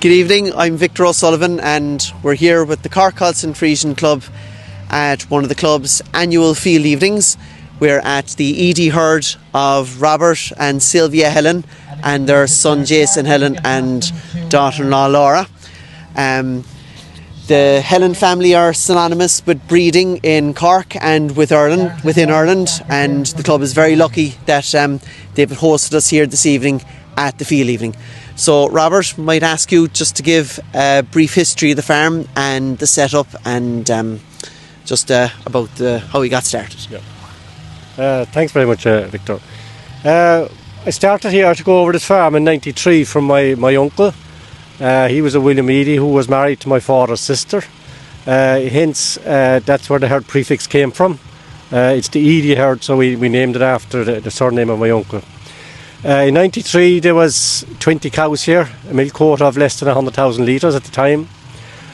Good evening, I'm Victor O'Sullivan and we're here with the Cork Holstein Frisian Club at one of the club's annual field evenings. We're at the Eedy herd of Robert and Sylvia Helen and their son Jason Helen and daughter-in-law Laura. The Helen family are synonymous with breeding in Cork and within Ireland, and the club is very lucky that they've hosted us here this evening at the field evening. So Robert, might ask you just to give a brief history of the farm and the setup and just about how we got started. Yeah. Thanks very much, Victor. I started here to go over this farm in '93 from my uncle. He was a William Eedy who was married to my father's sister. Hence, that's where the herd prefix came from. It's the Eedy herd, so we named it after the surname of my uncle. In '93 there was 20 cows here, a milk quota of less than 100,000 litres at the time,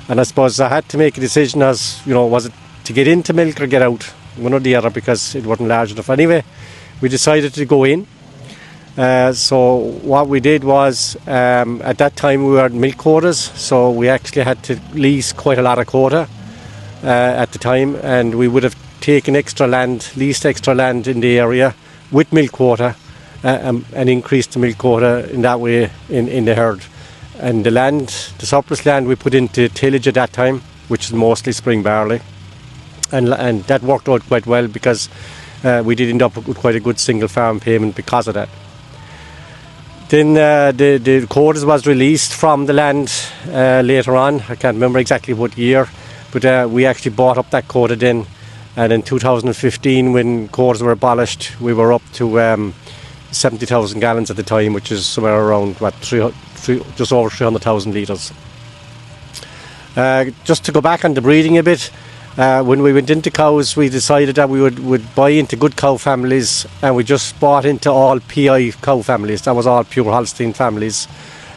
and I suppose I had to make a decision as, you know, was it to get into milk or get out, one or the other, because it wasn't large enough. Anyway, we decided to go in. So what we did was, at that time we were milk quotas, so we actually had to lease quite a lot of quota at the time, and we would have taken leased extra land in the area with milk quota, and increased the milk quota in that way in the herd. And the surplus land we put into tillage at that time, which is mostly spring barley, and that worked out quite well because we did end up with quite a good single farm payment because of that. Then the quotas was released from the land later on. I can't remember exactly what year, but we actually bought up that quota then, and in 2015 when quotas were abolished we were up to 70,000 gallons at the time, which is somewhere around just over 300,000 litres. Just to go back on the breeding a bit, when we went into cows we decided that we would buy into good cow families, and we just bought into all PI cow families. That was all pure Holstein families.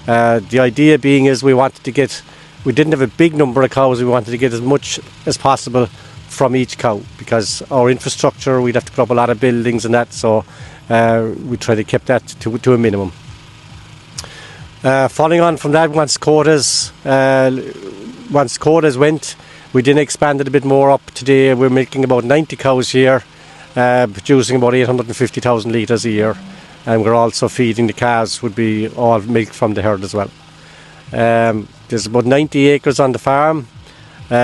The idea being is we didn't have a big number of cows, we wanted to get as much as possible from each cow, because our infrastructure, we'd have to put up a lot of buildings and that, so we try to keep that to a minimum. Following on from that, once quotas went, we then expanded a bit more up. Today we're milking about 90 cows here, producing about 850,000 litres a year, and we're also feeding the calves, would be all milk from the herd as well. There's about 90 acres on the farm.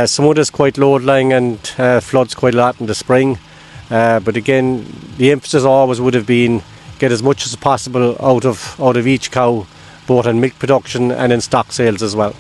Some of it is quite low-lying and floods quite a lot in the spring. But again, the emphasis always would have been get as much as possible out of each cow, both in milk production and in stock sales as well.